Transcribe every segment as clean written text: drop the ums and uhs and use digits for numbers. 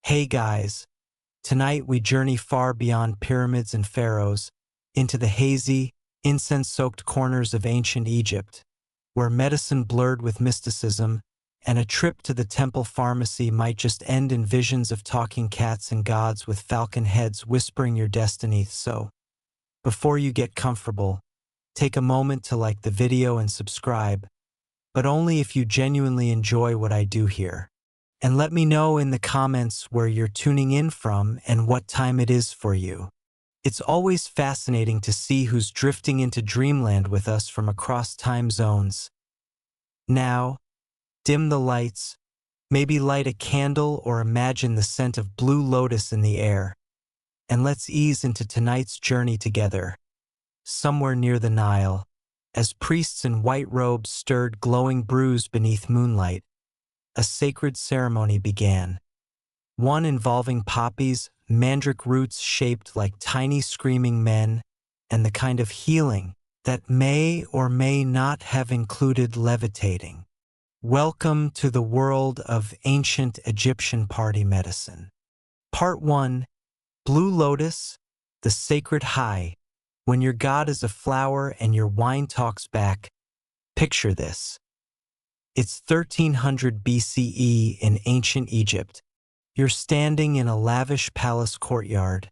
Hey guys, tonight we journey far beyond pyramids and pharaohs into the hazy, incense-soaked corners of ancient Egypt, where medicine blurred with mysticism and a trip to the temple pharmacy might just end in visions of talking cats and gods with falcon heads whispering your destiny. So, before you get comfortable, take a moment to like the video and subscribe, but only if you genuinely enjoy what I do here. And let me know in the comments where you're tuning in from and what time it is for you. It's always fascinating to see who's drifting into dreamland with us from across time zones. Now, dim the lights, maybe light a candle or imagine the scent of blue lotus in the air, and let's ease into tonight's journey together, somewhere near the Nile, as priests in white robes stirred glowing brews beneath moonlight. A sacred ceremony began, one involving poppies, mandrake roots shaped like tiny screaming men, and the kind of healing that may or may not have included levitating. Welcome to the world of ancient Egyptian party medicine. Part 1. Blue Lotus, the sacred high. When your god is a flower and your wine talks back, picture this. It's 1300 BCE in ancient Egypt. You're standing in a lavish palace courtyard.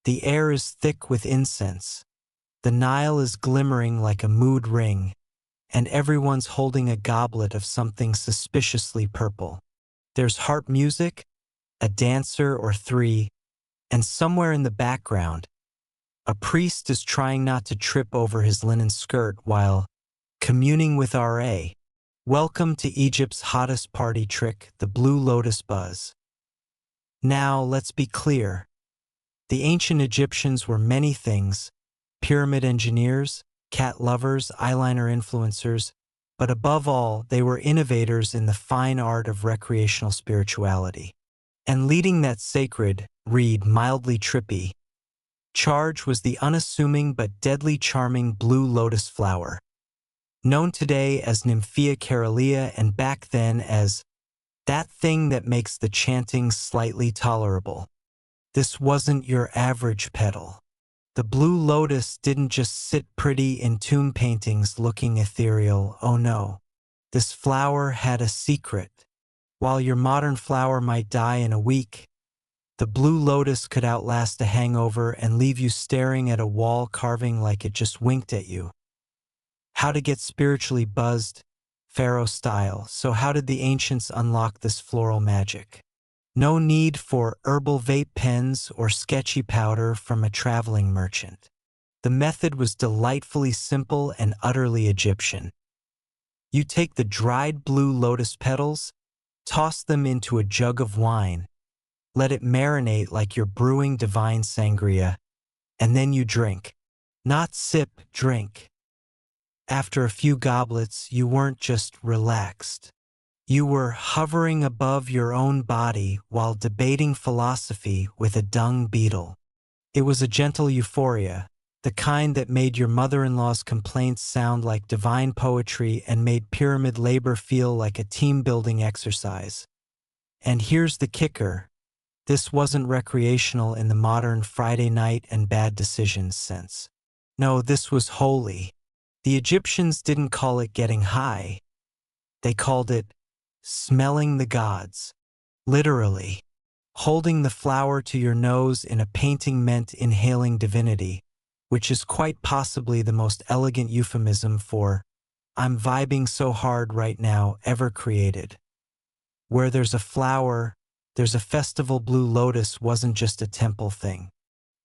The air is thick with incense. The Nile is glimmering like a mood ring, and everyone's holding a goblet of something suspiciously purple. There's harp music, a dancer or three, and somewhere in the background, a priest is trying not to trip over his linen skirt while communing with Ra. Welcome to Egypt's hottest party trick, the Blue Lotus buzz. Now, let's be clear. The ancient Egyptians were many things: pyramid engineers, cat lovers, eyeliner influencers, but above all, they were innovators in the fine art of recreational spirituality. And leading that sacred, read mildly trippy, charge was the unassuming but deadly charming blue lotus flower, known today as Nymphea caerulea and back then as that thing that makes the chanting slightly tolerable. This wasn't your average petal. The blue lotus didn't just sit pretty in tomb paintings looking ethereal, oh no. This flower had a secret. While your modern flower might die in a week, the blue lotus could outlast a hangover and leave you staring at a wall carving like it just winked at you. How to get spiritually buzzed, pharaoh style. So how did the ancients unlock this floral magic? No need for herbal vape pens or sketchy powder from a traveling merchant. The method was delightfully simple and utterly Egyptian. You take the dried blue lotus petals, toss them into a jug of wine, let it marinate like you're brewing divine sangria, and then you drink. Not sip, drink. After a few goblets, you weren't just relaxed. You were hovering above your own body while debating philosophy with a dung beetle. It was a gentle euphoria, the kind that made your mother-in-law's complaints sound like divine poetry and made pyramid labor feel like a team-building exercise. And here's the kicker. This wasn't recreational in the modern Friday night and bad decisions sense. No, this was holy. The Egyptians didn't call it getting high. They called it smelling the gods. Literally, holding the flower to your nose in a painting meant inhaling divinity, which is quite possibly the most elegant euphemism for "I'm vibing so hard right now" ever created. Where there's a flower, there's a festival. Blue lotus wasn't just a temple thing.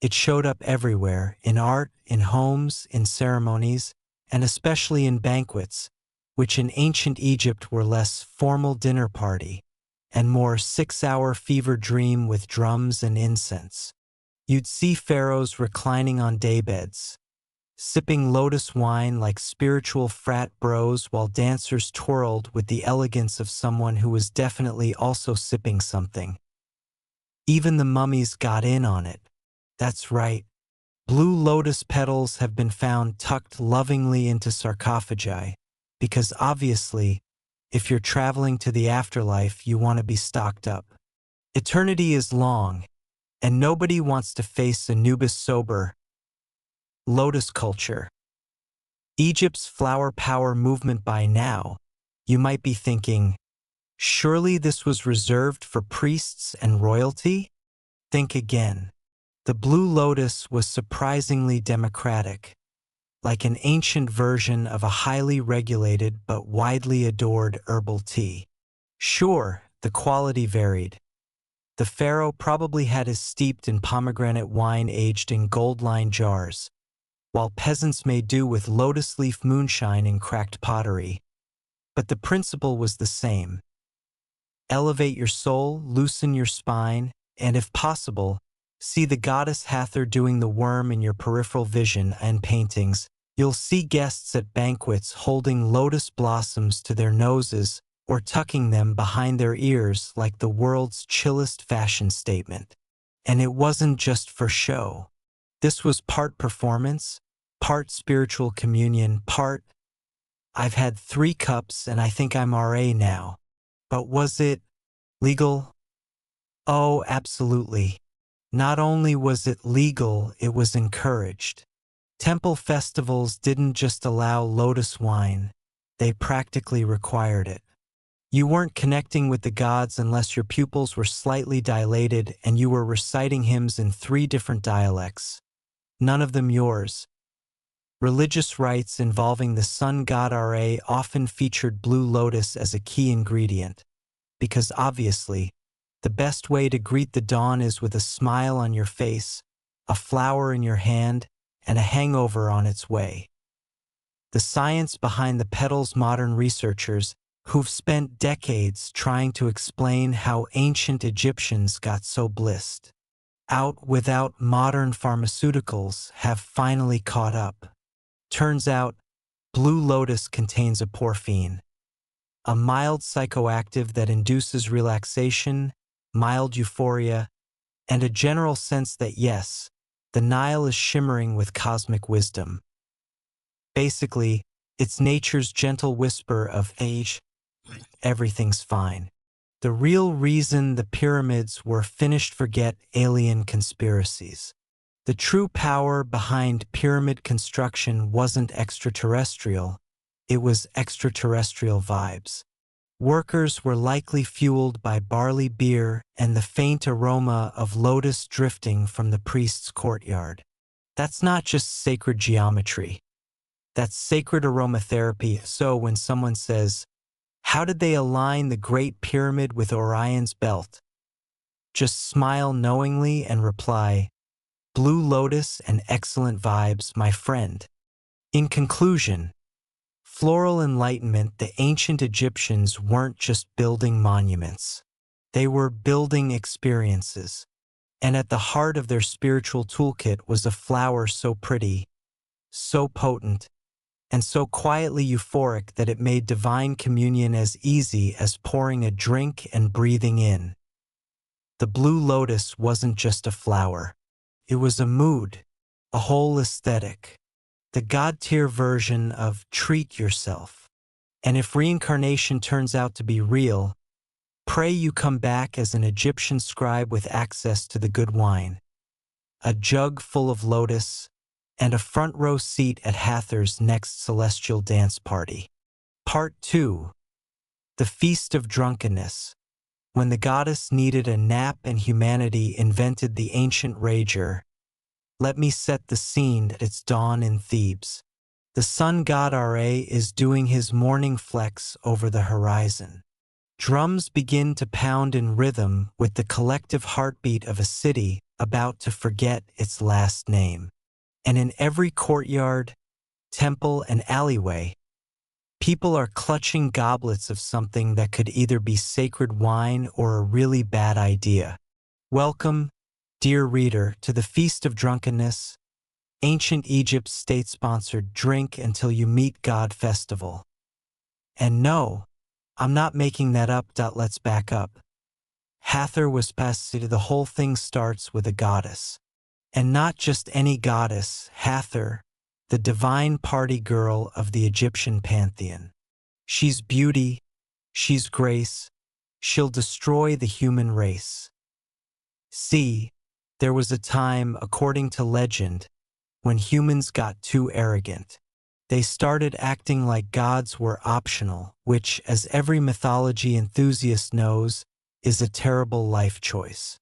It showed up everywhere, in art, in homes, in ceremonies, and especially in banquets, which in ancient Egypt were less formal dinner party and more 6-hour fever dream with drums and incense. You'd see pharaohs reclining on daybeds, sipping lotus wine like spiritual frat bros while dancers twirled with the elegance of someone who was definitely also sipping something. Even the mummies got in on it. That's right. Blue lotus petals have been found tucked lovingly into sarcophagi, because obviously, if you're traveling to the afterlife, you want to be stocked up. Eternity is long, and nobody wants to face Anubis sober. Lotus culture. Egypt's flower power movement. By now, you might be thinking, surely this was reserved for priests and royalty? Think again. The blue lotus was surprisingly democratic, like an ancient version of a highly regulated but widely adored herbal tea. Sure, the quality varied. The pharaoh probably had his steeped in pomegranate wine aged in gold-lined jars, while peasants made do with lotus leaf moonshine in cracked pottery. But the principle was the same. Elevate your soul, loosen your spine, and if possible, see the goddess Hathor doing the worm in your peripheral vision and paintings. You'll see guests at banquets holding lotus blossoms to their noses or tucking them behind their ears like the world's chillest fashion statement. And it wasn't just for show. This was part performance, part spiritual communion, part, I've had 3 cups and I think I'm RA now. But was it legal? Oh, absolutely. Not only was it legal, it was encouraged. Temple festivals didn't just allow lotus wine, they practically required it. You weren't connecting with the gods unless your pupils were slightly dilated and you were reciting hymns in 3 different dialects. None of them yours. Religious rites involving the sun god Ra often featured blue lotus as a key ingredient, because obviously, the best way to greet the dawn is with a smile on your face, a flower in your hand, and a hangover on its way. The science behind the petals. Modern researchers who've spent decades trying to explain how ancient Egyptians got so blissed out without modern pharmaceuticals have finally caught up. Turns out, blue lotus contains a porphine, a mild psychoactive that induces relaxation, mild euphoria, and a general sense that yes, the Nile is shimmering with cosmic wisdom. Basically, it's nature's gentle whisper of age, everything's fine. The real reason the pyramids were finished. Forget alien conspiracies. The true power behind pyramid construction wasn't extraterrestrial, it was extraterrestrial vibes. Workers were likely fueled by barley beer and the faint aroma of lotus drifting from the priest's courtyard. That's not just sacred geometry. That's sacred aromatherapy. So when someone says, how did they align the Great Pyramid with Orion's belt? Just smile knowingly and reply, blue lotus and excellent vibes, my friend. In conclusion, floral enlightenment. The ancient Egyptians weren't just building monuments. They were building experiences. And at the heart of their spiritual toolkit was a flower so pretty, so potent, and so quietly euphoric that it made divine communion as easy as pouring a drink and breathing in. The blue lotus wasn't just a flower. It was a mood, a whole aesthetic, the god-tier version of treat yourself. And if reincarnation turns out to be real, pray you come back as an Egyptian scribe with access to the good wine, a jug full of lotus, and a front row seat at Hathor's next celestial dance party. Part 2. The Feast of Drunkenness. When the goddess needed a nap and humanity invented the ancient rager. Let me set the scene at its dawn in Thebes. The sun god Ra is doing his morning flex over the horizon. Drums begin to pound in rhythm with the collective heartbeat of a city about to forget its last name. And in every courtyard, temple, and alleyway, people are clutching goblets of something that could either be sacred wine or a really bad idea. Welcome, dear reader, to the Feast of Drunkenness, ancient Egypt's state-sponsored drink until you meet God festival. And no, I'm not making that up. Let's back up. Hathor was passed. The whole thing starts with a goddess. And not just any goddess, Hathor, the divine party girl of the Egyptian pantheon. She's beauty, she's grace, she'll destroy the human race. See, there was a time, according to legend, when humans got too arrogant. They started acting like gods were optional, which, as every mythology enthusiast knows, is a terrible life choice.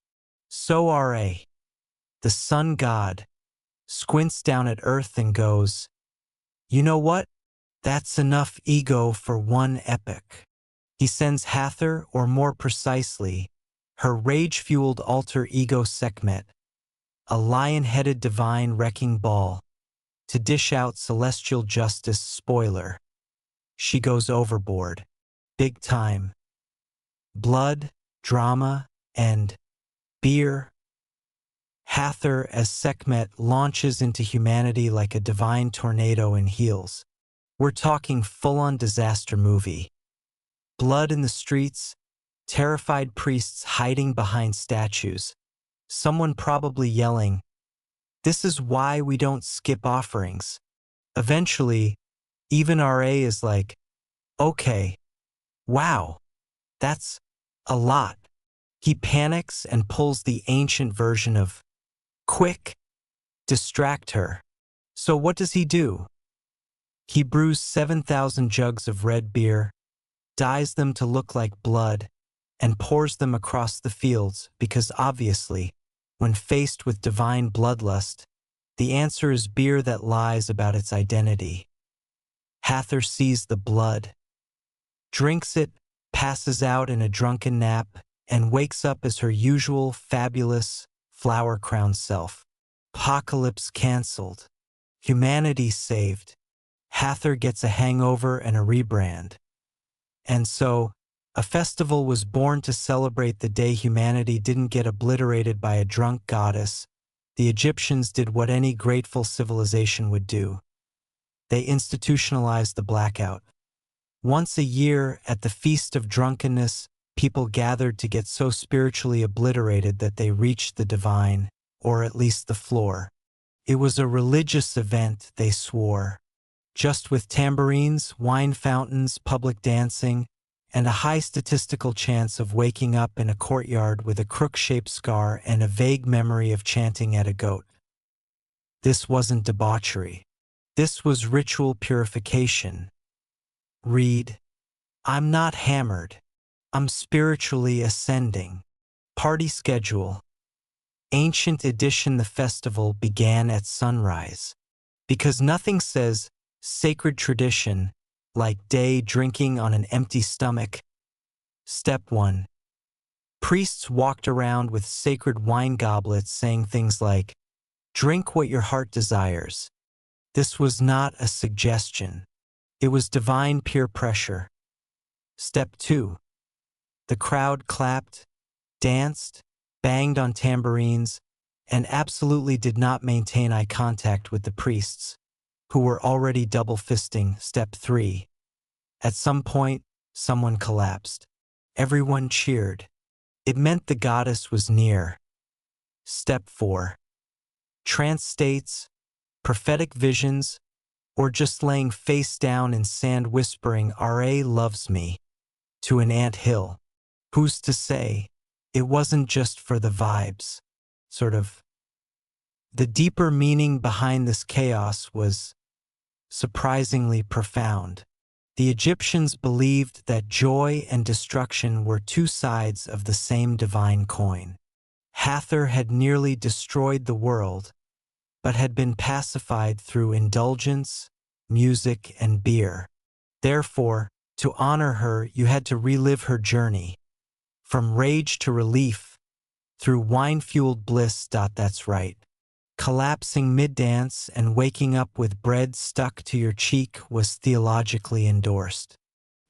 So Ra, the sun god, squints down at Earth and goes, "You know what? That's enough ego for one epic." He sends Hathor, or more precisely, her rage-fueled alter ego Sekhmet, a lion-headed divine wrecking ball, to dish out celestial justice. Spoiler: she goes overboard. Big time. Blood, drama, and beer. Hathor as Sekhmet launches into humanity like a divine tornado in heels. We're talking full-on disaster movie. Blood in the streets, terrified priests hiding behind statues, someone probably yelling, "This is why we don't skip offerings." Eventually, even RA is like, "Okay, wow, that's a lot." He panics and pulls the ancient version of, "Quick, distract her." So what does he do? He brews 7,000 jugs of red beer, dyes them to look like blood, and pours them across the fields because obviously, when faced with divine bloodlust, the answer is beer that lies about its identity. Hathor sees the blood, drinks it, passes out in a drunken nap, and wakes up as her usual fabulous, flower-crowned self. Apocalypse cancelled. Humanity saved. Hathor gets a hangover and a rebrand. And so, a festival was born to celebrate the day humanity didn't get obliterated by a drunk goddess. The Egyptians did what any grateful civilization would do. They institutionalized the blackout. Once a year, at the Feast of Drunkenness, people gathered to get so spiritually obliterated that they reached the divine, or at least the floor. It was a religious event, they swore. Just with tambourines, wine fountains, public dancing, and a high statistical chance of waking up in a courtyard with a crook-shaped scar and a vague memory of chanting at a goat. This wasn't debauchery. This was ritual purification. Read, "I'm not hammered. I'm spiritually ascending." Party schedule. Ancient edition. The festival began at sunrise. Because nothing says sacred tradition like day drinking on an empty stomach. Step 1. Priests walked around with sacred wine goblets saying things like, "Drink what your heart desires." This was not a suggestion. It was divine peer pressure. Step 2. The crowd clapped, danced, banged on tambourines, and absolutely did not maintain eye contact with the priests, who were already double-fisting. Step 3. At some point, someone collapsed. Everyone cheered. It meant the goddess was near. Step 4. Trance states, prophetic visions, or just laying face down in sand whispering, "RA loves me," to an ant hill. Who's to say it wasn't just for the vibes? Sort of. The deeper meaning behind this chaos was surprisingly profound. The Egyptians believed that joy and destruction were two sides of the same divine coin. Hathor had nearly destroyed the world, but had been pacified through indulgence, music, and beer. Therefore, to honor her, you had to relive her journey, from rage to relief, through wine-fueled bliss. That's right. Collapsing mid-dance and waking up with bread stuck to your cheek was theologically endorsed.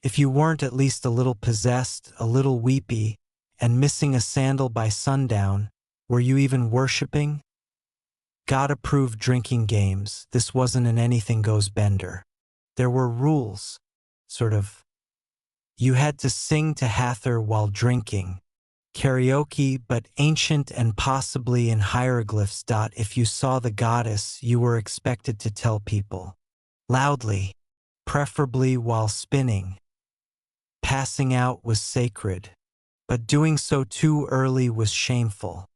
If you weren't at least a little possessed, a little weepy, and missing a sandal by sundown, were you even worshipping? God-approved drinking games. This wasn't an anything-goes bender. There were rules, sort of. You had to sing to Hathor while drinking. Karaoke, but ancient and possibly in hieroglyphs. If you saw the goddess, you were expected to tell people. Loudly, preferably while spinning. Passing out was sacred, but doing so too early was shameful.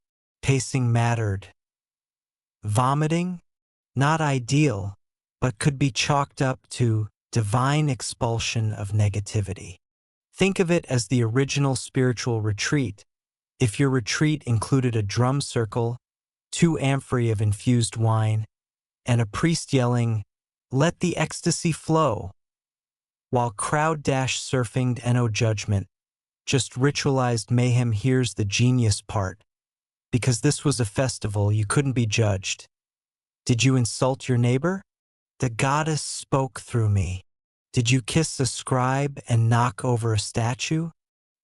Pacing mattered. Vomiting? Not ideal, but could be chalked up to divine expulsion of negativity. Think of it as the original spiritual retreat. If your retreat included a drum circle, 2 amphorae of infused wine, and a priest yelling, "Let the ecstasy flow," while crowd surfing and no judgment, just ritualized mayhem. Here's the genius part. Because this was a festival, you couldn't be judged. Did you insult your neighbor? The goddess spoke through me. Did you kiss a scribe and knock over a statue?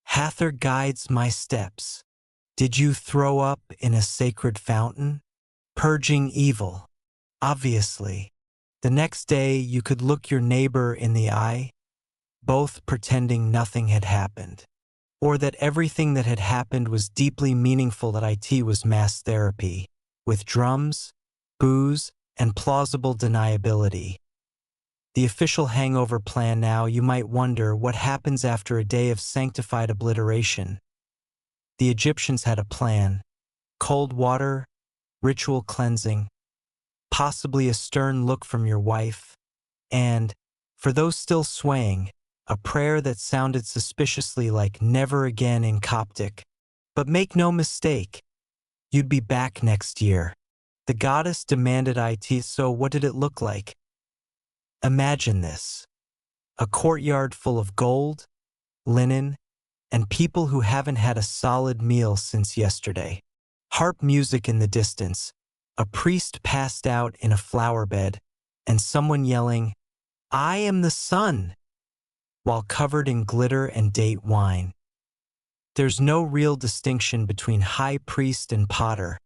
Hathor guides my steps. Did you throw up in a sacred fountain? Purging evil. Obviously. The next day you could look your neighbor in the eye, both pretending nothing had happened. Or that everything that had happened was deeply meaningful, that it was mass therapy, with drums, booze, and plausible deniability. The official hangover plan now, you might wonder what happens after a day of sanctified obliteration. The Egyptians had a plan: cold water, ritual cleansing, possibly a stern look from your wife, and, for those still swaying, a prayer that sounded suspiciously like "never again" in Coptic. But make no mistake, you'd be back next year. The goddess demanded it, so what did it look like? Imagine this: a courtyard full of gold, linen, and people who haven't had a solid meal since yesterday. Harp music in the distance, a priest passed out in a flower bed, and someone yelling, "I am the sun," while covered in glitter and date wine. There's no real distinction between high priest and potter.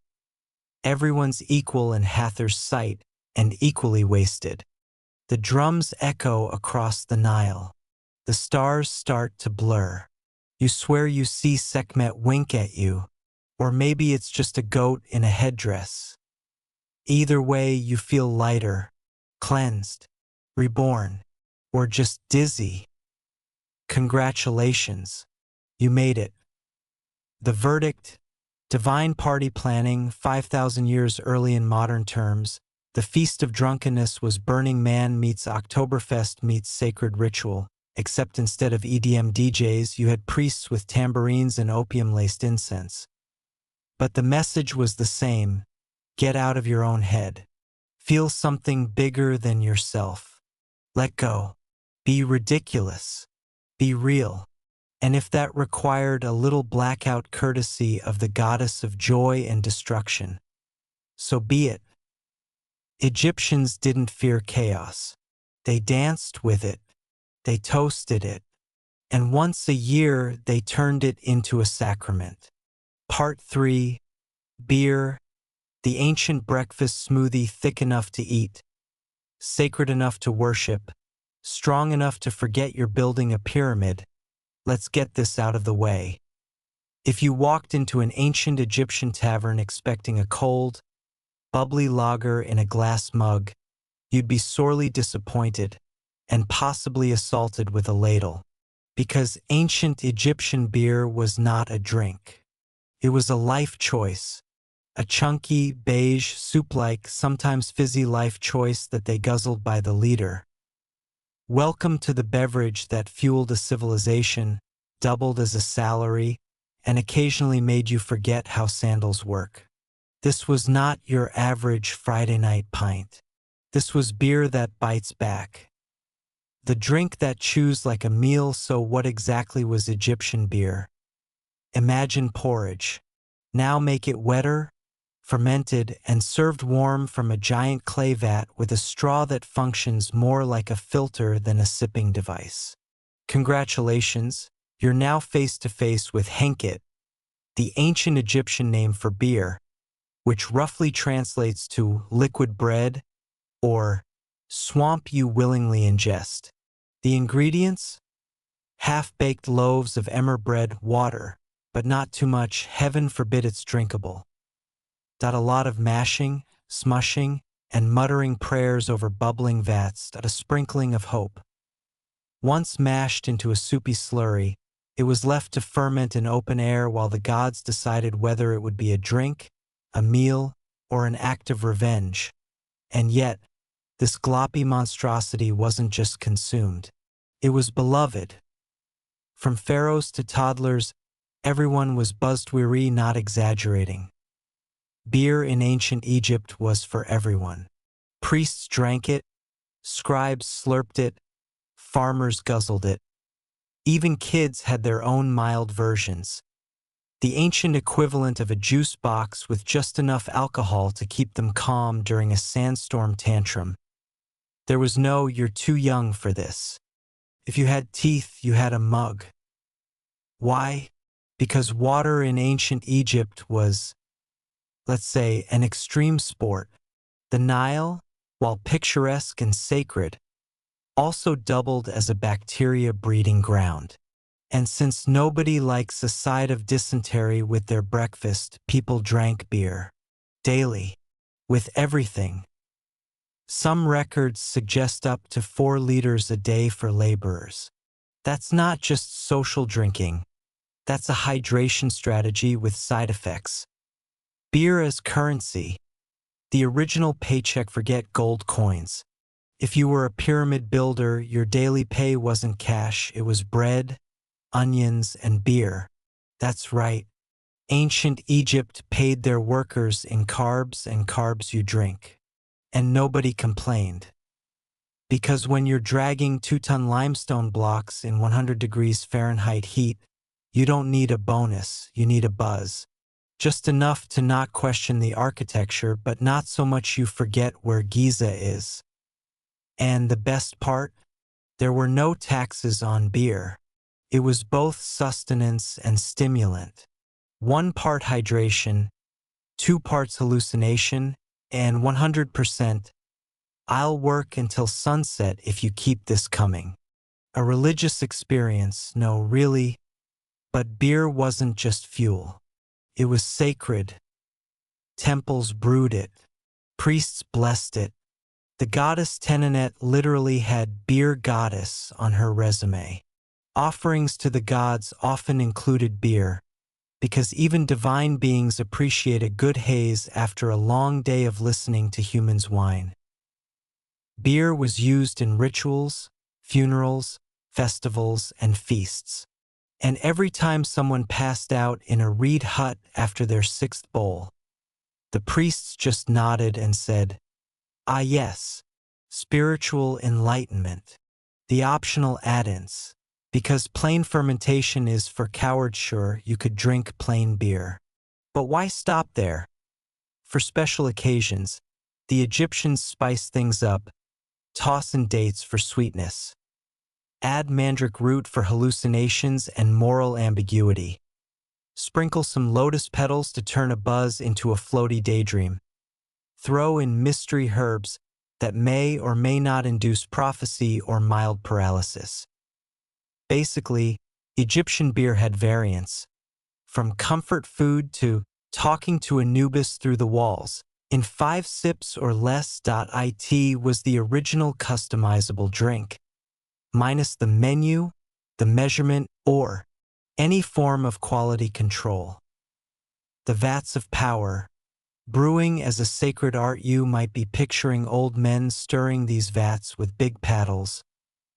Everyone's equal in Hathor's sight and equally wasted. The drums echo across the Nile. The stars start to blur. You swear you see Sekhmet wink at you, or maybe it's just a goat in a headdress. Either way, you feel lighter, cleansed, reborn, or just dizzy. Congratulations, you made it. The verdict: divine party planning, 5,000 years early in modern terms. The Feast of Drunkenness was Burning Man meets Oktoberfest meets sacred ritual, except instead of EDM DJs, you had priests with tambourines and opium-laced incense. But the message was the same: get out of your own head. Feel something bigger than yourself. Let go. Be ridiculous. Be real. And if that required a little blackout courtesy of the goddess of joy and destruction, so be it. Egyptians didn't fear chaos. They danced with it. They toasted it. And once a year, they turned it into a sacrament. Part 3. Beer. The ancient breakfast smoothie, thick enough to eat, sacred enough to worship, strong enough to forget you're building a pyramid. Let's get this out of the way. If you walked into an ancient Egyptian tavern expecting a cold, bubbly lager in a glass mug, you'd be sorely disappointed and possibly assaulted with a ladle. Because ancient Egyptian beer was not a drink. It was a life choice. A chunky, beige, soup-like, sometimes fizzy life choice that they guzzled by the liter. Welcome to the beverage that fueled a civilization, doubled as a salary, and occasionally made you forget how sandals work. This was not your average Friday night pint. This was beer that bites back. The drink that chews like a meal. So what exactly was Egyptian beer? Imagine porridge. Now make it wetter, fermented, and served warm from a giant clay vat with a straw that functions more like a filter than a sipping device. Congratulations, you're now face to face with henket, the ancient Egyptian name for beer, which roughly translates to liquid bread or swamp you willingly ingest. The ingredients? Half-baked loaves of emmer bread, water, but not too much. Heaven forbid it's drinkable. A lot of mashing, smushing, and muttering prayers over bubbling vats. A sprinkling of hope. Once mashed into a soupy slurry, it was left to ferment in open air while the gods decided whether it would be a drink, a meal, or an act of revenge. And yet, this gloppy monstrosity wasn't just consumed. It was beloved. From pharaohs to toddlers, everyone was buzzed-weary, not exaggerating. Beer in ancient Egypt was for everyone. Priests drank it, scribes slurped it, farmers guzzled it. Even kids had their own mild versions. The ancient equivalent of a juice box with just enough alcohol to keep them calm during a sandstorm tantrum. There was no "you're too young for this." If you had teeth, you had a mug. Why? Because water in ancient Egypt was, let's say, an extreme sport. The Nile, while picturesque and sacred, also doubled as a bacteria breeding ground. And since nobody likes a side of dysentery with their breakfast, people drank beer. Daily. With everything. Some records suggest up to 4 liters a day for laborers. That's not just social drinking. That's a hydration strategy with side effects. Beer as currency. The original paycheck, forget gold coins. If you were a pyramid builder, your daily pay wasn't cash, it was bread, onions, and beer. That's right. Ancient Egypt paid their workers in carbs, and carbs you drink. And nobody complained. Because when you're dragging 2-ton limestone blocks in 100 degrees Fahrenheit heat, you don't need a bonus, you need a buzz. Just enough to not question the architecture, but not so much you forget where Giza is. And the best part? There were no taxes on beer. It was both sustenance and stimulant. 1 part hydration, 2 parts hallucination, and 100%, I'll work until sunset if you keep this coming. A religious experience, no, really. But beer wasn't just fuel. It was sacred. Temples brewed it. Priests blessed it. The goddess Tenenet literally had "beer goddess" on her resume. Offerings to the gods often included beer, because even divine beings appreciate a good haze after a long day of listening to humans whine. Beer was used in rituals, funerals, festivals, and feasts. And every time someone passed out in a reed hut after their 6th bowl, the priests just nodded and said, "Ah yes, spiritual enlightenment." The optional add-ins. Because plain fermentation is for cowards, sure, you could drink plain beer. But why stop there? For special occasions, the Egyptians spiced things up, toss in dates for sweetness. Add mandrake root for hallucinations and moral ambiguity. Sprinkle some lotus petals to turn a buzz into a floaty daydream. Throw in mystery herbs that may or may not induce prophecy or mild paralysis. Basically, Egyptian beer had variants. From comfort food to talking to Anubis through the walls. In 5 sips or less. It was the original customizable drink. Minus the menu, the measurement, or any form of quality control. The vats of power. Brewing as a sacred art. You might be picturing old men stirring these vats with big paddles,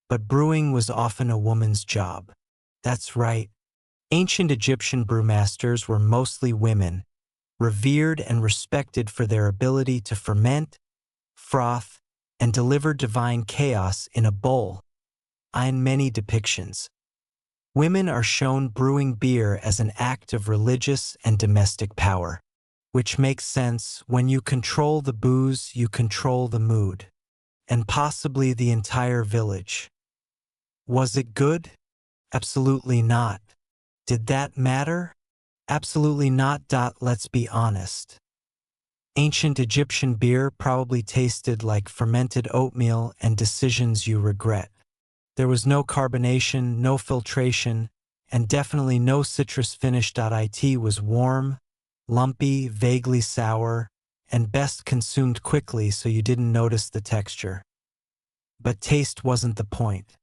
but brewing was often a woman's job. That's right. Ancient Egyptian brewmasters were mostly women, revered and respected for their ability to ferment, froth, and deliver divine chaos in a bowl. In many depictions, women are shown brewing beer as an act of religious and domestic power, which makes sense. When you control the booze, you control the mood, and possibly the entire village. Was it good? Absolutely not. Did that matter? Absolutely not. Let's be honest. Ancient Egyptian beer probably tasted like fermented oatmeal and decisions you regret. There was no carbonation, no filtration, and definitely no citrus finish. It was warm, lumpy, vaguely sour, and best consumed quickly so you didn't notice the texture. But taste wasn't the point.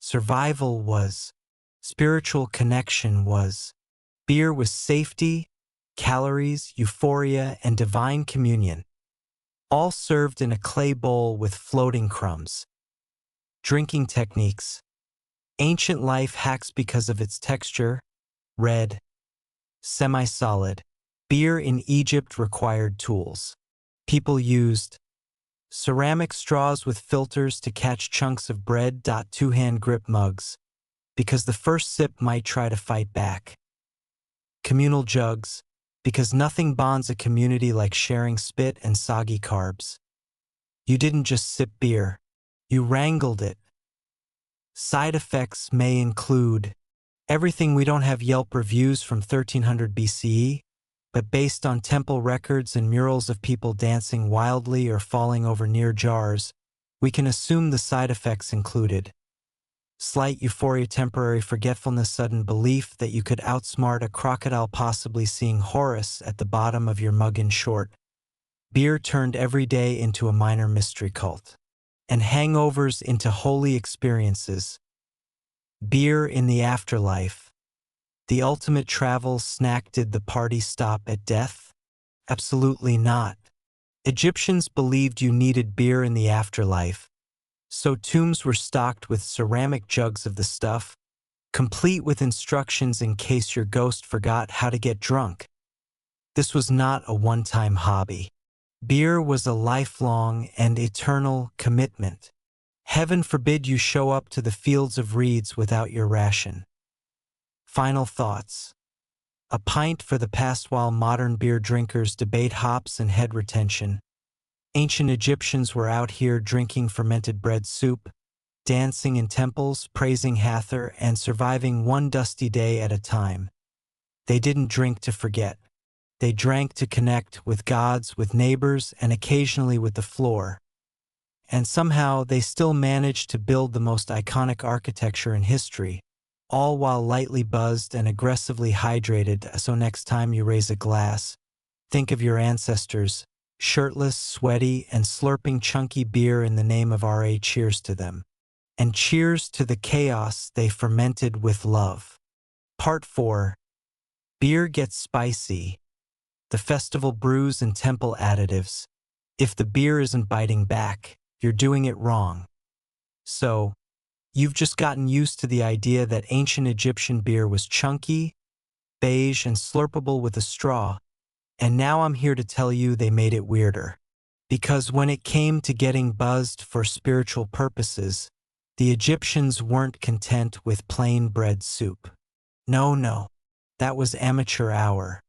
Survival was. Spiritual connection was. Beer was safety, calories, euphoria, and divine communion, all served in a clay bowl with floating crumbs. Drinking techniques. Ancient life hacks because of its texture, red, semi-solid. Beer in Egypt required tools. People used ceramic straws with filters to catch chunks of bread. Two-hand grip mugs, because the first sip might try to fight back. Communal jugs, because nothing bonds a community like sharing spit and soggy carbs. You didn't just sip beer, you wrangled it. Side effects may include everything. We don't have Yelp reviews from 1300 BCE, but based on temple records and murals of people dancing wildly or falling over near jars, we can assume the side effects included slight euphoria, temporary forgetfulness, sudden belief that you could outsmart a crocodile, possibly seeing Horus at the bottom of your mug. In short, beer turned every day into a minor mystery cult, and hangovers into holy experiences. Beer in the afterlife. The ultimate travel snack. Did the party stop at death? Absolutely not. Egyptians believed you needed beer in the afterlife, so tombs were stocked with ceramic jugs of the stuff, complete with instructions in case your ghost forgot how to get drunk. This was not a one-time hobby. Beer was a lifelong and eternal commitment. Heaven forbid you show up to the fields of reeds without your ration. Final thoughts. A pint for the past. While modern beer drinkers debate hops and head retention, ancient Egyptians were out here drinking fermented bread soup, dancing in temples, praising Hathor, and surviving one dusty day at a time. They didn't drink to forget. They drank to connect with gods, with neighbors, and occasionally with the floor. And somehow they still managed to build the most iconic architecture in history, all while lightly buzzed and aggressively hydrated. So next time you raise a glass, think of your ancestors, shirtless, sweaty, and slurping chunky beer in the name of RA. Cheers to them. And cheers to the chaos they fermented with love. Part 4. Beer gets spicy. The festival brews and temple additives. If the beer isn't biting back, you're doing it wrong. So, you've just gotten used to the idea that ancient Egyptian beer was chunky, beige, and slurpable with a straw, and now I'm here to tell you they made it weirder. Because when it came to getting buzzed for spiritual purposes, the Egyptians weren't content with plain bread soup. No, that was amateur hour.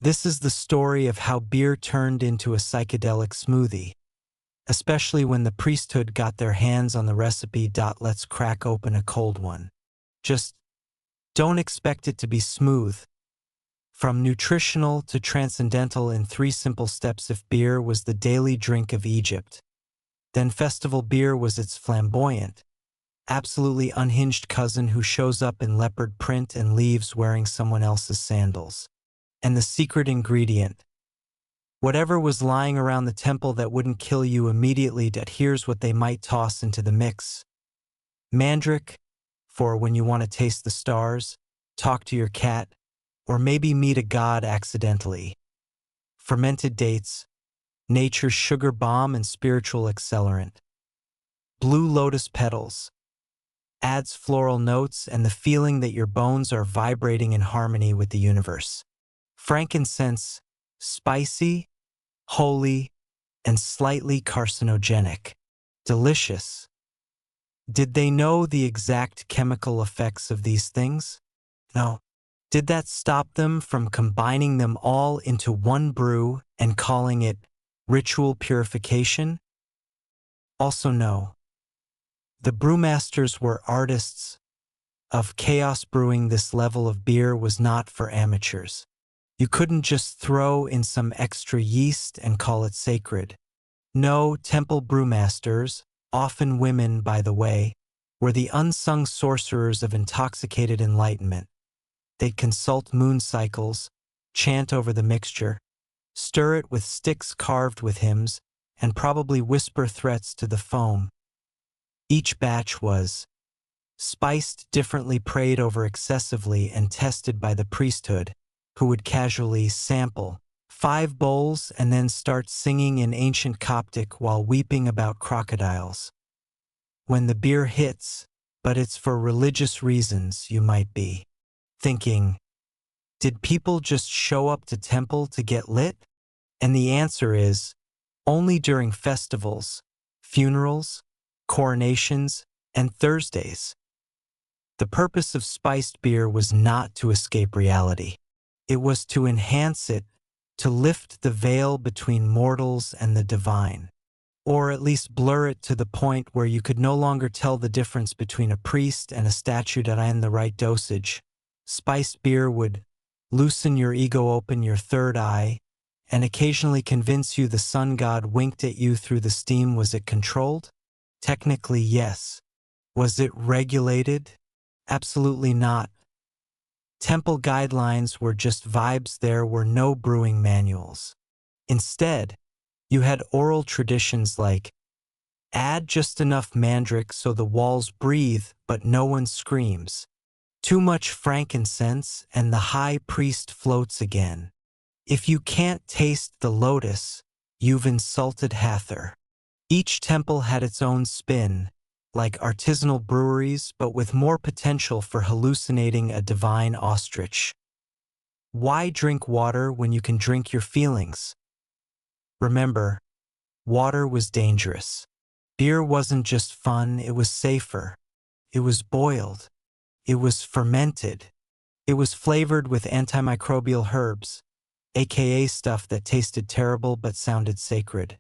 This is the story of how beer turned into a psychedelic smoothie, especially when the priesthood got their hands on the recipe. Let's crack open a cold one. Just don't expect it to be smooth. From nutritional to transcendental in 3 simple steps. If beer was the daily drink of Egypt, then festival beer was its flamboyant, absolutely unhinged cousin who shows up in leopard print and leaves wearing someone else's sandals. And the secret ingredient. Whatever was lying around the temple that wouldn't kill you immediately. Here's what they might toss into the mix. Mandrake, for when you want to taste the stars, talk to your cat, or maybe meet a god accidentally. Fermented dates, nature's sugar bomb and spiritual accelerant. Blue lotus petals, adds floral notes and the feeling that your bones are vibrating in harmony with the universe. Frankincense, spicy, holy, and slightly carcinogenic. Delicious. Did they know the exact chemical effects of these things? No. Did that stop them from combining them all into one brew and calling it ritual purification? Also no. The brewmasters were artists of chaos. Brewing this level of beer was not for amateurs. You couldn't just throw in some extra yeast and call it sacred. No, temple brewmasters, often women by the way, were the unsung sorcerers of intoxicated enlightenment. They'd consult moon cycles, chant over the mixture, stir it with sticks carved with hymns, and probably whisper threats to the foam. Each batch was spiced differently, prayed over excessively, and tested by the priesthood, who would casually sample 5 bowls and then start singing in ancient Coptic while weeping about crocodiles. When the beer hits, but it's for religious reasons, you might be thinking, did people just show up to temple to get lit? And the answer is, only during festivals, funerals, coronations, and Thursdays. The purpose of spiced beer was not to escape reality. It was to enhance it, to lift the veil between mortals and the divine, or at least blur it to the point where you could no longer tell the difference between a priest and a statue that in the right dosage. Spiced beer would loosen your ego, open your third eye, and occasionally convince you the sun god winked at you through the steam. Was it controlled? Technically, yes. Was it regulated? Absolutely not. Temple guidelines were just vibes. There were no brewing manuals. Instead, you had oral traditions like, add just enough mandrake so the walls breathe but no one screams. Too much frankincense and the high priest floats again. If you can't taste the lotus, you've insulted Hathor. Each temple had its own spin, like artisanal breweries but with more potential for hallucinating a divine ostrich. Why drink water when you can drink your feelings? Remember, water was dangerous. Beer wasn't just fun, it was safer. It was boiled. It was fermented. It was flavored with antimicrobial herbs, aka stuff that tasted terrible but sounded sacred.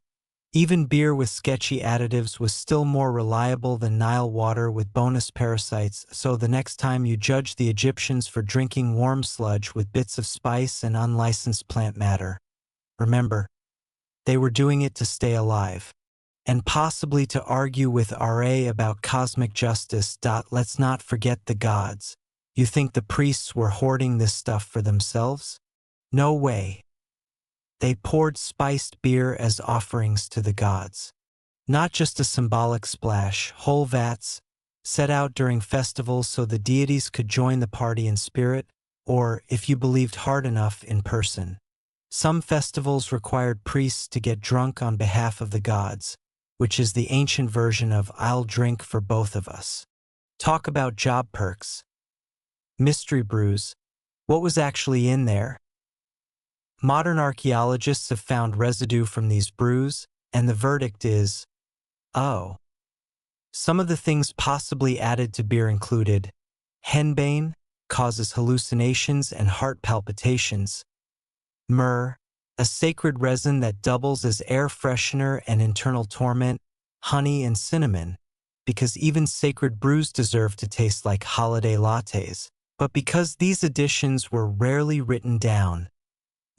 Even beer with sketchy additives was still more reliable than Nile water with bonus parasites, so the next time you judge the Egyptians for drinking warm sludge with bits of spice and unlicensed plant matter, remember, they were doing it to stay alive, and possibly to argue with RA about cosmic justice. Let's not forget the gods. You think the priests were hoarding this stuff for themselves? No way. They poured spiced beer as offerings to the gods. Not just a symbolic splash, whole vats, set out during festivals so the deities could join the party in spirit, or, if you believed hard enough, in person. Some festivals required priests to get drunk on behalf of the gods, which is the ancient version of I'll drink for both of us. Talk about job perks. Mystery brews. What was actually in there? Modern archaeologists have found residue from these brews, and the verdict is, oh. Some of the things possibly added to beer included henbane, causes hallucinations and heart palpitations; myrrh, a sacred resin that doubles as air freshener and internal torment; honey and cinnamon, because even sacred brews deserve to taste like holiday lattes. But because these additions were rarely written down,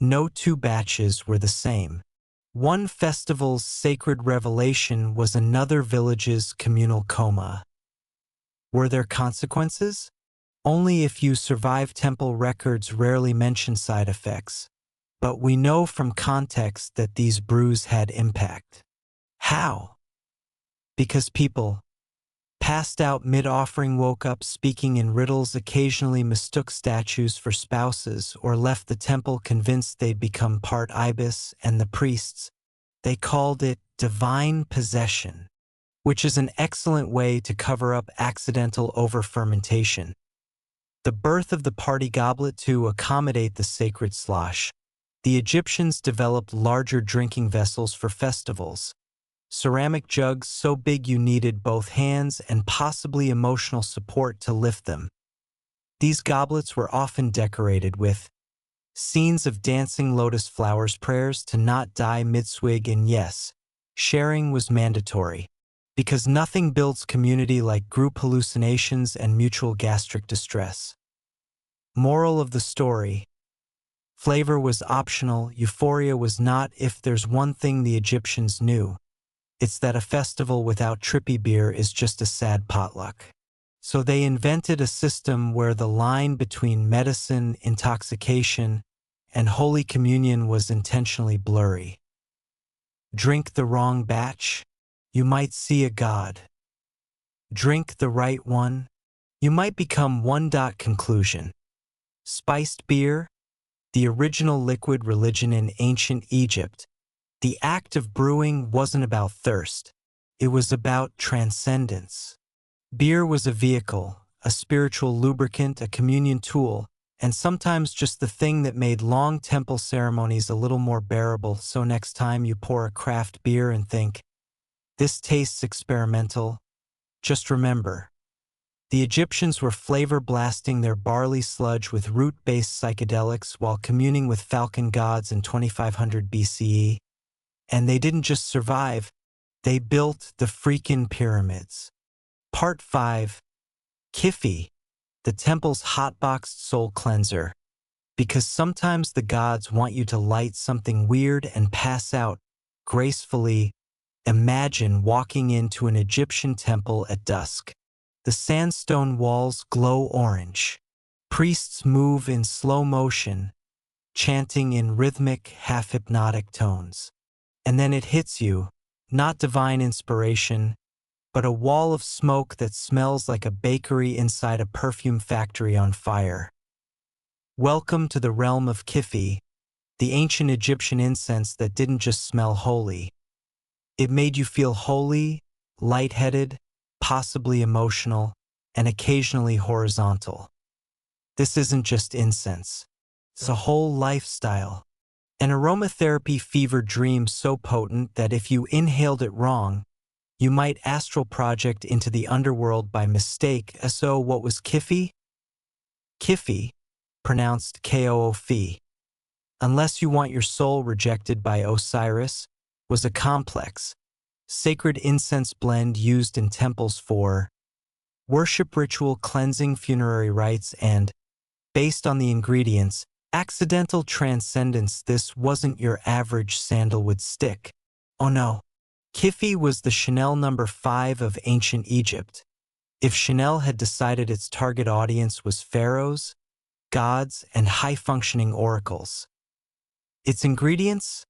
no 2 batches were the same. One festival's sacred revelation was another village's communal coma. Were there consequences? Only if you survive. Temple records rarely mention side effects, but we know from context that these brews had impact. How? Because people passed out mid-offering, woke up speaking in riddles, occasionally mistook statues for spouses, or left the temple convinced they'd become part ibis, and the priests, they called it divine possession, which is an excellent way to cover up accidental over-fermentation. The birth of the party goblet. To accommodate the sacred slosh, the Egyptians developed larger drinking vessels for festivals. Ceramic jugs so big you needed both hands and possibly emotional support to lift them. These goblets were often decorated with scenes of dancing lotus flowers, prayers to not die mid-swig, and yes, sharing was mandatory, because nothing builds community like group hallucinations and mutual gastric distress. Moral of the story: flavor was optional, euphoria was not. If there's one thing the Egyptians knew, it's that a festival without trippy beer is just a sad potluck. So they invented a system where the line between medicine, intoxication, and Holy Communion was intentionally blurry. Drink the wrong batch, you might see a god. Drink the right one, you might become one. Conclusion: spiced beer, the original liquid religion in ancient Egypt. The act of brewing wasn't about thirst. It was about transcendence. Beer was a vehicle, a spiritual lubricant, a communion tool, and sometimes just the thing that made long temple ceremonies a little more bearable. So next time you pour a craft beer and think, this tastes experimental, just remember, the Egyptians were flavor blasting their barley sludge with root-based psychedelics while communing with falcon gods in 2500 BCE. And they didn't just survive, they built the freaking pyramids. Part 5. Kifi, the temple's hotboxed soul cleanser. Because sometimes the gods want you to light something weird and pass out gracefully. Imagine walking into an Egyptian temple at dusk. The sandstone walls glow orange. Priests move in slow motion, chanting in rhythmic, half-hypnotic tones. And then it hits you, not divine inspiration, but a wall of smoke that smells like a bakery inside a perfume factory on fire. Welcome to the realm of Kifi, the ancient Egyptian incense that didn't just smell holy. It made you feel holy, lightheaded, possibly emotional, and occasionally horizontal. This isn't just incense. It's a whole lifestyle. An aromatherapy fever dream so potent that if you inhaled it wrong, you might astral project into the underworld by mistake. So what was Kifi? Kifi, pronounced K-O-O-Fi, unless you want your soul rejected by Osiris, was a complex, sacred incense blend used in temples for worship, ritual, cleansing, funerary rites, and, based on the ingredients, accidental transcendence. This wasn't your average sandalwood stick. Oh no. Kifi was the Chanel No. 5 of ancient Egypt. If Chanel had decided its target audience was pharaohs, gods, and high-functioning oracles. Its ingredients?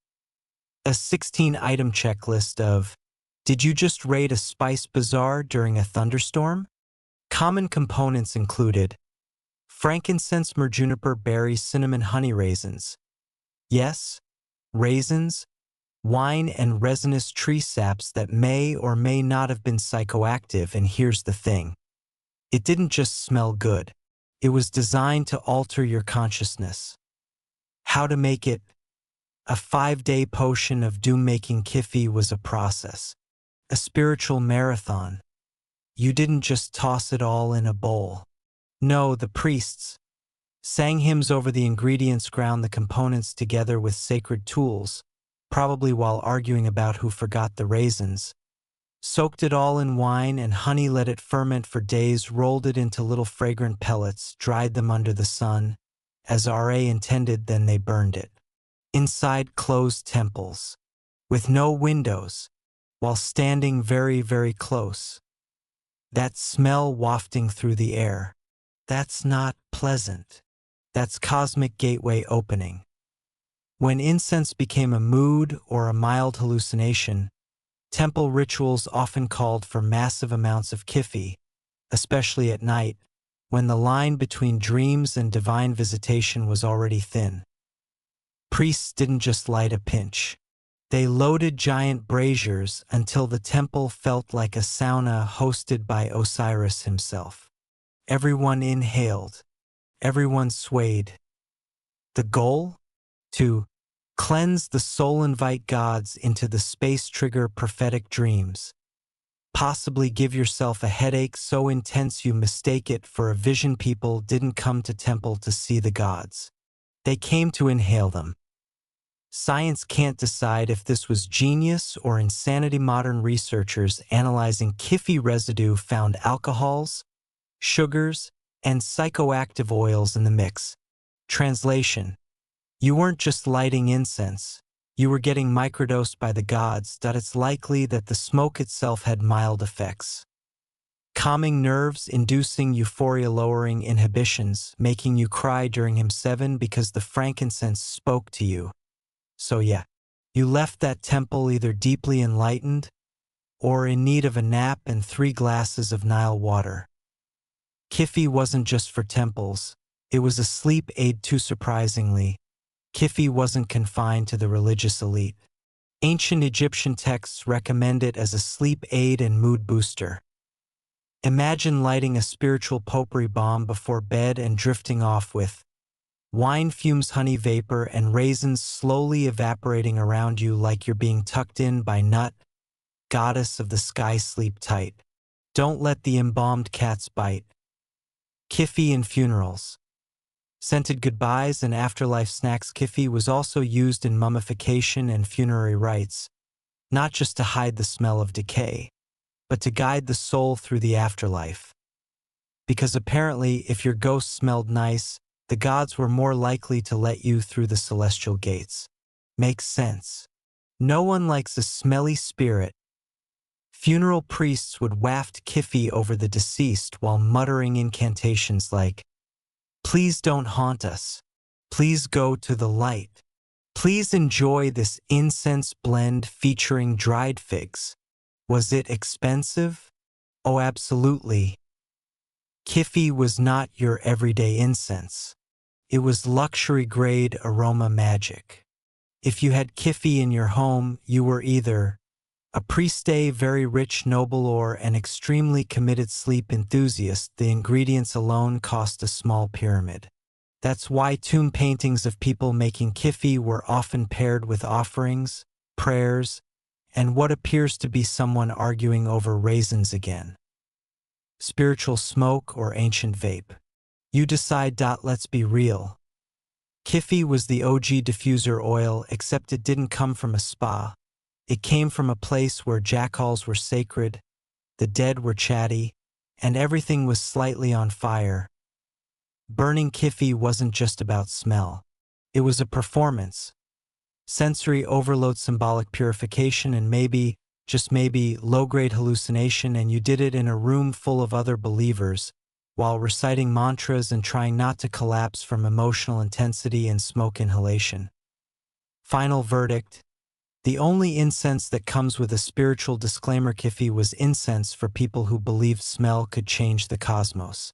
A 16-item checklist of, did you just raid a spice bazaar during a thunderstorm? Common components included frankincense, myrrh, juniper, berries, cinnamon, honey, raisins. Yes, raisins, wine, and resinous tree saps that may or may not have been psychoactive. And here's the thing. It didn't just smell good. It was designed to alter your consciousness. How to make it? A 5-day potion of doom-making Kifi was a process. A spiritual marathon. You didn't just toss it all in a bowl. No, the priests sang hymns over the ingredients, ground the components together with sacred tools, probably while arguing about who forgot the raisins, soaked it all in wine and honey, let it ferment for days, rolled it into little fragrant pellets, dried them under the sun, as Ra intended, then they burned it. Inside closed temples, with no windows, while standing very, very close. That smell wafting through the air. That's not pleasant. That's cosmic gateway opening. When incense became a mood or a mild hallucination, temple rituals often called for massive amounts of Kifi, especially at night, when the line between dreams and divine visitation was already thin. Priests didn't just light a pinch. They loaded giant braziers until the temple felt like a sauna hosted by Osiris himself. Everyone inhaled. Everyone swayed. The goal? To cleanse the soul, invite gods into the space, trigger prophetic dreams. Possibly give yourself a headache so intense you mistake it for a vision. People didn't come to temple to see the gods. They came to inhale them. Science can't decide if this was genius or insanity. Modern researchers analyzing Kifi residue found alcohols, sugars, and psychoactive oils in the mix. Translation: you weren't just lighting incense, you were getting microdosed by the gods. It's likely that the smoke itself had mild effects. Calming nerves, inducing euphoria, lowering inhibitions, making you cry during hymn 7 because the frankincense spoke to you. So yeah, you left that temple either deeply enlightened or in need of a nap and 3 glasses of Nile water. Kifi wasn't just for temples, it was a sleep aid too. Surprisingly, Kifi wasn't confined to the religious elite. Ancient Egyptian texts recommend it as a sleep aid and mood booster. Imagine lighting a spiritual potpourri bomb before bed and drifting off with wine fumes, honey vapor, and raisins slowly evaporating around you like you're being tucked in by Nut, goddess of the sky. Sleep tight. Don't let the embalmed cats bite. Kifi in funerals. Scented goodbyes and afterlife snacks. Kifi was also used in mummification and funerary rites, not just to hide the smell of decay, but to guide the soul through the afterlife. Because apparently, if your ghost smelled nice, the gods were more likely to let you through the celestial gates. Makes sense. No one likes a smelly spirit. Funeral priests would waft Kifi over the deceased while muttering incantations like, "Please don't haunt us. Please go to the light. Please enjoy this incense blend featuring dried figs." Was it expensive? Oh, absolutely. Kifi was not your everyday incense. It was luxury-grade aroma magic. If you had Kifi in your home, you were either a prieste, very rich noble, or an extremely committed sleep enthusiast. The ingredients alone cost a small pyramid. That's why tomb paintings of people making Kifi were often paired with offerings, prayers, and what appears to be someone arguing over raisins again. Spiritual smoke or ancient vape. You decide. Let's be real. Kifi was the OG diffuser oil, except it didn't come from a spa. It came from a place where jackals were sacred, the dead were chatty, and everything was slightly on fire. Burning Kifi wasn't just about smell. It was a performance. Sensory overload, symbolic purification, and maybe, just maybe, low-grade hallucination. And you did it in a room full of other believers, while reciting mantras and trying not to collapse from emotional intensity and smoke inhalation. Final verdict. The only incense that comes with a spiritual disclaimer. Kifi was incense for people who believed smell could change the cosmos.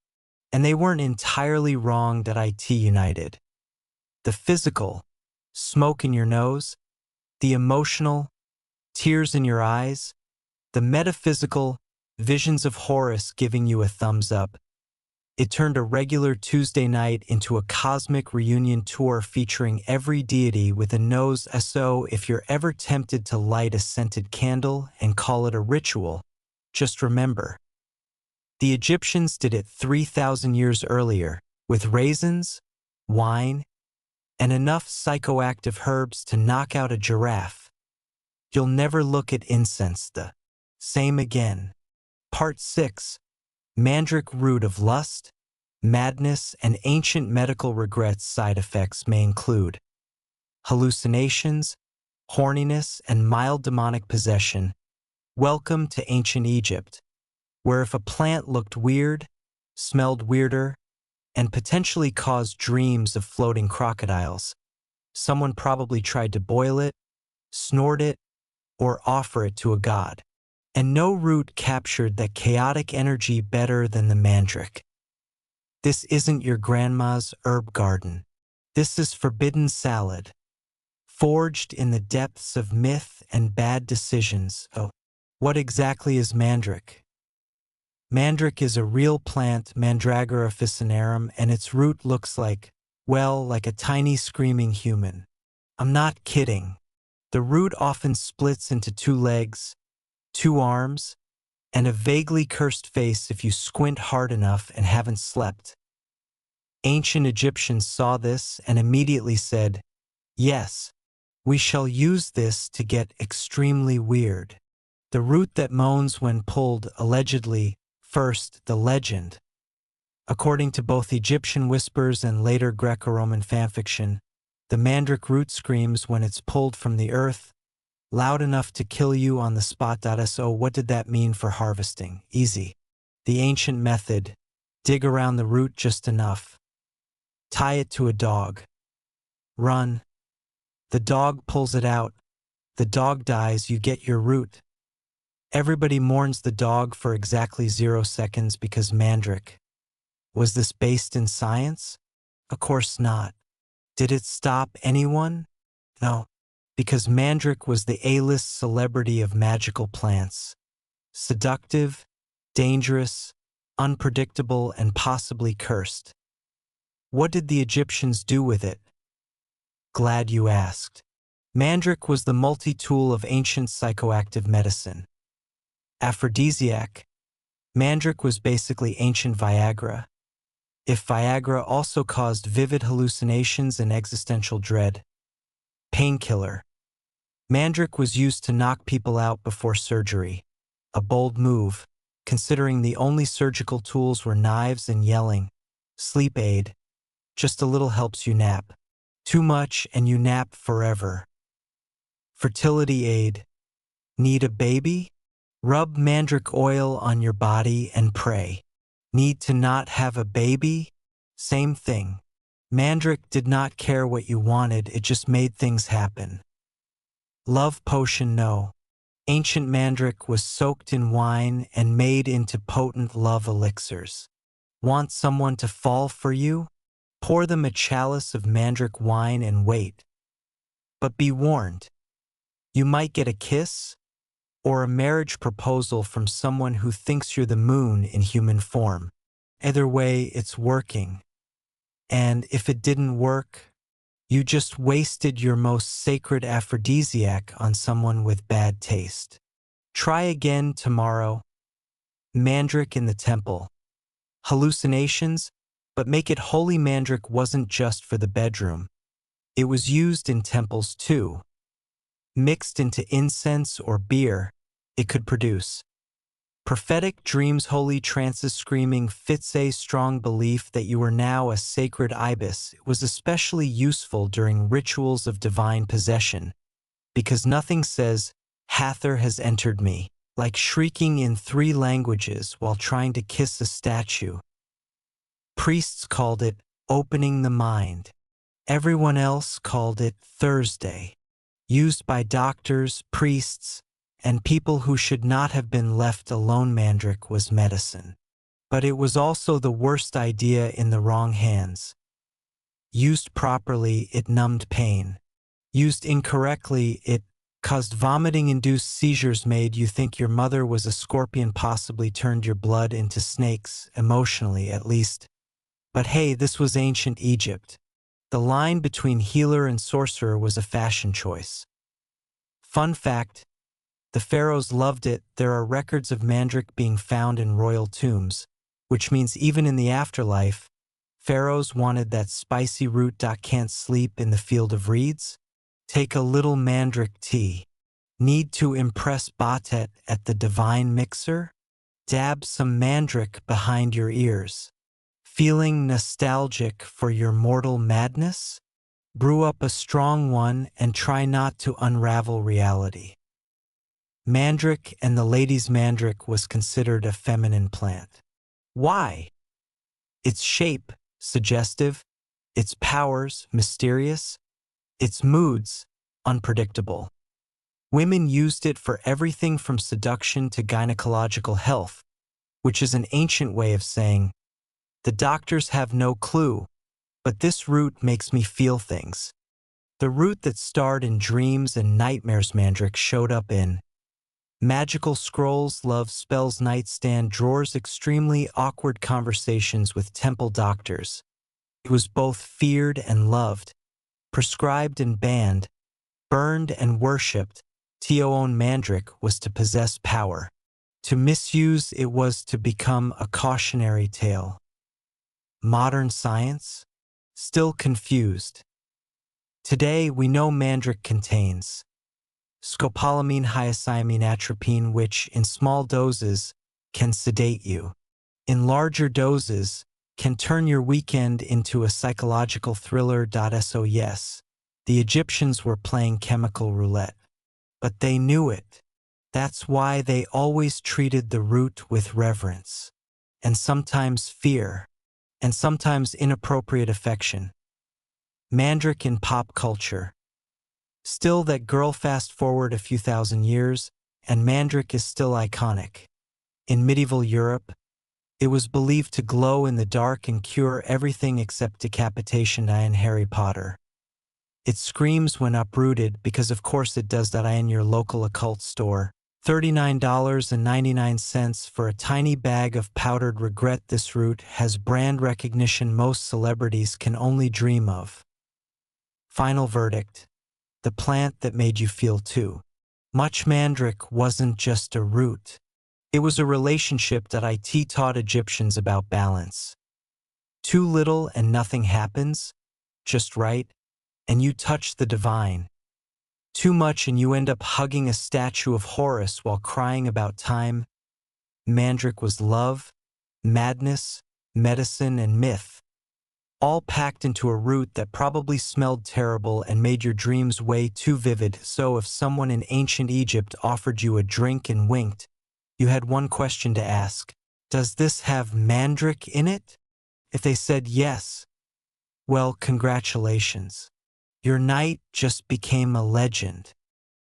And they weren't entirely wrong. It united. The physical, smoke in your nose; the emotional, tears in your eyes; the metaphysical, visions of Horus giving you a thumbs up. It turned a regular Tuesday night into a cosmic reunion tour featuring every deity with a nose. So if you're ever tempted to light a scented candle and call it a ritual, just remember, the Egyptians did it 3,000 years earlier, with raisins, wine, and enough psychoactive herbs to knock out a giraffe. You'll never look at incense the same again. Part 6. Mandrake root of lust, madness, and ancient medical regrets. Side effects may include hallucinations, horniness, and mild demonic possession. Welcome to ancient Egypt, where if a plant looked weird, smelled weirder, and potentially caused dreams of floating crocodiles, someone probably tried to boil it, snort it, or offer it to a god. And no root captured that chaotic energy better than the mandrake. This isn't your grandma's herb garden. This is forbidden salad, forged in the depths of myth and bad decisions. Oh, what exactly is mandrake? Mandrake is a real plant, Mandragora officinarum, and its root looks like, well, like a tiny screaming human. I'm not kidding. The root often splits into 2 legs, 2 arms, and a vaguely cursed face if you squint hard enough and haven't slept. Ancient Egyptians saw this and immediately said, "Yes, we shall use this to get extremely weird." The root that moans when pulled, allegedly. First, the legend. According to both Egyptian whispers and later Greco-Roman fanfiction, the mandrake root screams when it's pulled from the earth, loud enough to kill you on the spot. So what did that mean for harvesting? Easy. The ancient method: dig around the root just enough. Tie it to a dog. Run. The dog pulls it out. The dog dies, you get your root. Everybody mourns the dog for exactly 0 seconds because mandrake. Was this based in science? Of course not. Did it stop anyone? No, because mandrake was the A-list celebrity of magical plants. Seductive, dangerous, unpredictable, and possibly cursed. What did the Egyptians do with it? Glad you asked. Mandrake was the multi-tool of ancient psychoactive medicine. Aphrodisiac, mandrake was basically ancient Viagra. If Viagra also caused vivid hallucinations and existential dread. Painkiller. Mandrake was used to knock people out before surgery. A bold move, considering the only surgical tools were knives and yelling. Sleep aid. Just a little helps you nap. Too much and you nap forever. Fertility aid. Need a baby? Rub mandrake oil on your body and pray. Need to not have a baby? Same thing. Mandrake did not care what you wanted, it just made things happen. Love potion, no. Ancient mandrake was soaked in wine and made into potent love elixirs. Want someone to fall for you? Pour them a chalice of mandrake wine and wait. But be warned, you might get a kiss or a marriage proposal from someone who thinks you're the moon in human form. Either way, it's working. And if it didn't work, you just wasted your most sacred aphrodisiac on someone with bad taste. Try again tomorrow. Mandrake in the temple. Hallucinations, but make it holy. Mandrake wasn't just for the bedroom. It was used in temples too. Mixed into incense or beer, it could produce prophetic dreams, holy trances, screaming fits. A strong belief that you were now a sacred ibis. It was especially useful during rituals of divine possession, because nothing says, Hathor has entered me, like shrieking in 3 languages while trying to kiss a statue. Priests called it opening the mind. Everyone else called it Thursday. Used by doctors, priests, and people who should not have been left alone. Mandrake was medicine. But it was also the worst idea in the wrong hands. Used properly, it numbed pain. Used incorrectly, it caused vomiting, induced seizures, made you think your mother was a scorpion, possibly turned your blood into snakes, emotionally at least. But hey, this was ancient Egypt. The line between healer and sorcerer was a fashion choice. Fun fact, the pharaohs loved it. There are records of mandrake being found in royal tombs, which means even in the afterlife, pharaohs wanted that spicy root. Can't sleep in the field of reeds? Take a little mandrake tea. Need to impress Batet at the divine mixer? Dab some mandrake behind your ears. Feeling nostalgic for your mortal madness? Brew up a strong one and try not to unravel reality. Mandrake and the ladies' mandrake was considered a feminine plant. Why? Its shape, suggestive. Its powers, mysterious. Its moods, unpredictable. Women used it for everything from seduction to gynecological health, which is an ancient way of saying, the doctors have no clue, but this root makes me feel things. The root that starred in dreams and nightmares. Mandrake showed up in magical scrolls, love spells, nightstand drawers, extremely awkward conversations with temple doctors. It was both feared and loved, prescribed and banned, burned and worshipped. To own mandrake was to possess power. To misuse it was to become a cautionary tale. Modern science? Still confused. Today we know mandrake contains scopolamine, hyoscyamine, atropine, which, in small doses, can sedate you. In larger doses, can turn your weekend into a psychological thriller. So yes, the Egyptians were playing chemical roulette. But they knew it. That's why they always treated the root with reverence, and sometimes fear, and sometimes inappropriate affection. Mandrake in pop culture. Still that girl, fast forward a few thousand years, and mandrake is still iconic. In medieval Europe, it was believed to glow in the dark and cure everything except decapitation. In Harry Potter, It screams when uprooted because of course it does that in your local occult store. $39.99 for a tiny bag of powdered regret. This root has brand recognition most celebrities can only dream of. Final verdict. The plant that made you feel too much. Mandrake wasn't just a root. It was a relationship that IT taught Egyptians about balance. Too little and nothing happens, just right, and you touch the divine. Too much and you end up hugging a statue of Horus while crying about time. Mandrake was love, madness, medicine, and myth, all packed into a root that probably smelled terrible and made your dreams way too vivid. So if someone in ancient Egypt offered you a drink and winked, you had one question to ask: does this have mandrake in it? If they said yes, well, congratulations. Your night just became a legend.